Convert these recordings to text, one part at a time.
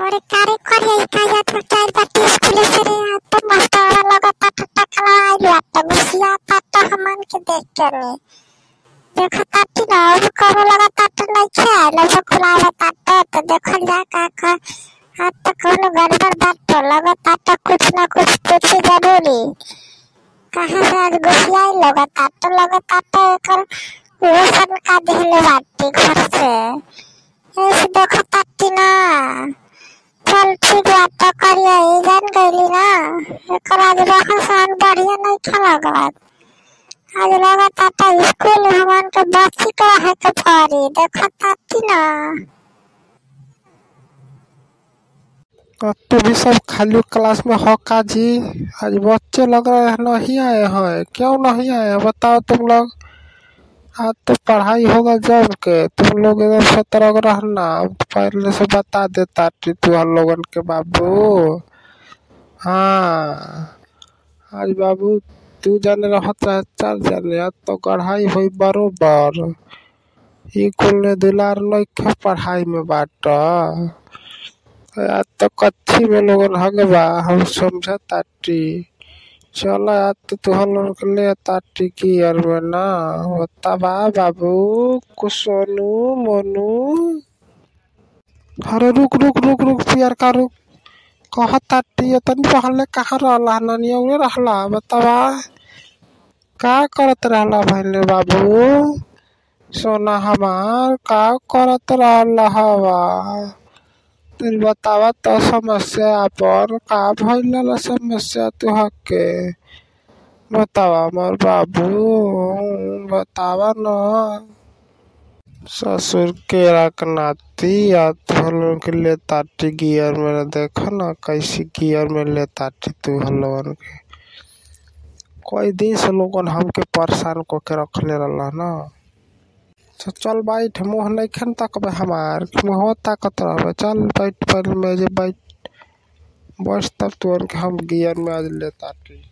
और कार्य करिए काया तो चार बाटी स्कूल से रे तो मास्टर वाला लगा टकला आइला तो गुसिया तो हमन के देख के रे देखो ताती ना और करो लगा तात नहीं खेला सब खुलावा तात तो देखो जा का हाथ तो कोनो गड़बड़ बात तो लगा तात कुछ ना कुछ पूछे जरूरी कहां से आज गुसिया लगा तात लगा तात कर वो सब का देले बाटी घर से ऐसे देखो ताती ना चल ठीक बात तो करिए जान गईली ना एकर आज रहसान बढ़िया नहीं खेला गत आज लगा ताता स्कूल हमन के बच्ची का है के परी देखो ताती ना तो भी सब खाली क्लास में हो काजी आज बच्चे लग रहे हैं नहीं आए हैं क्यों नहीं आए बताओ तुम लोग आज तो पढ़ाई होगा जब के तुम लोग एकदम सतर्क रहना पहले से बता देता तू हम लोगन के बाबू। हाँ आज बाबू तू जाने रहता है चल जाने आज तो पढ़ाई हुई बरोबर ये कुल दुलार नहीं पढ़ाई में बाट आज तो कच्ची में लोगन हगे बा हम समझा ताटी चलो आज तो तुहर लोग ले ताटी की यार में ना होता बा बाबू कुसोनू मोनू अरे रुक रुक रुक रुक पियर का रुक कहा ताटी तनी पहले कहाँ रहला नानी उड़े रहला बतावा का करत रहला भैले बाबू सोना हमार का करत रहला हवा तुम बतावा तो समस्या पर का भइल समस्या तुहके बतावा मोर बाबू बतावा न ससुर के रखनाती या तुहलों के ले ताटी गियर में देखो ना कैसी गियर में ले ताटी तुहलों के कोई दिन से लोगन हमके परेशान को के रखले रहला ना तो चल बैठ मुँह नहीं खन तक हमार मुँह ताकत रहे चल बैठ पर में जे बैठ बस तब तुरंत के हम गियर में आज ले ताटी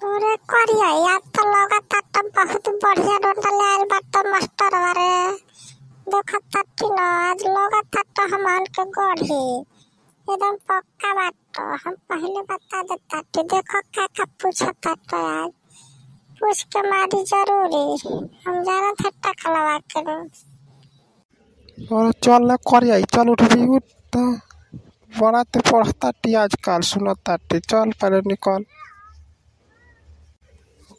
पूरे करिए याद तो लगा तात बहुत बढ़िया रोटल आइल बात तो मास्टर वारे देखो ताती ना आज लगा तात हमन के गढ़ी एकदम पक्का बात तो हम पहले बता देता कि देखो का पूछा तात आज पूछ के मारी जरूरी हम जाना था टकलवा के और चल ले करिए चल उठ भी उठ बड़ा ते पढ़ता टी आजकल सुनता टी चल पहले निकल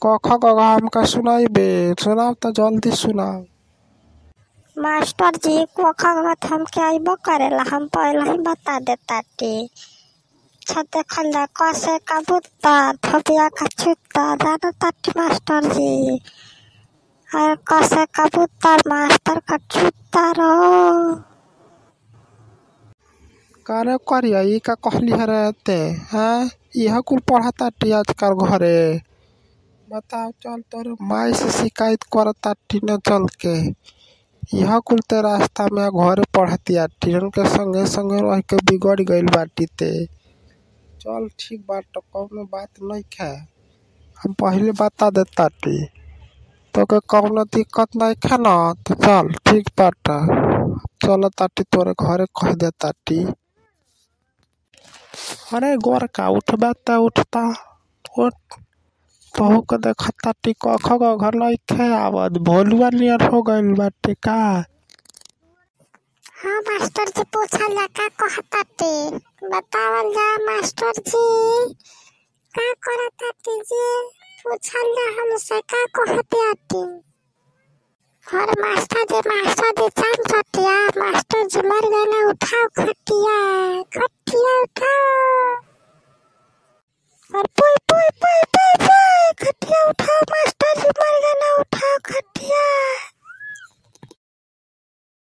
कखा कखा हमका सुनाई बे सुनाओ तो जल्दी सुनाओ मास्टर जी कखा बात हम क्या आइबो करेला हम पहले ही बता देता टी छते खल्ला कसे कबूतर थोपिया का छुत्ता जानो ताटी मास्टर जी और कसे कबूतर मास्टर का छुत्ता रो करे करिए ये का कहली है रहते हैं यह कुल पढ़ता टी आजकल घरे बताओ चल तोर माई से शिकायत करता टी न चल के यह कुल ते रास्ता में घरे पढ़ती आटी उनके संगे संगे रह के बिगड़ गइल बाटी ते चल ठीक बात तो कौनो बात नहीं है हम पहले बता देता टी तो के कौनो दिक्कत नहीं है ना तो चल ठीक बात चल ताटी तोरे घरे कह देता टी अरे गोर का उठता उठता उठ बहू के देखता टी कख का घर नहीं है आवाज भोलुआ नियर हो गइल बाटे का हाँ मास्टर जी पूछा जा का कहता टी बतावल जा मास्टर जी का करता टी जी पूछा जा हमसे का कहते आती और मास्टर जी चांद सटिया मास्टर जी मर गए ना उठाओ खटिया खटिया उठाओ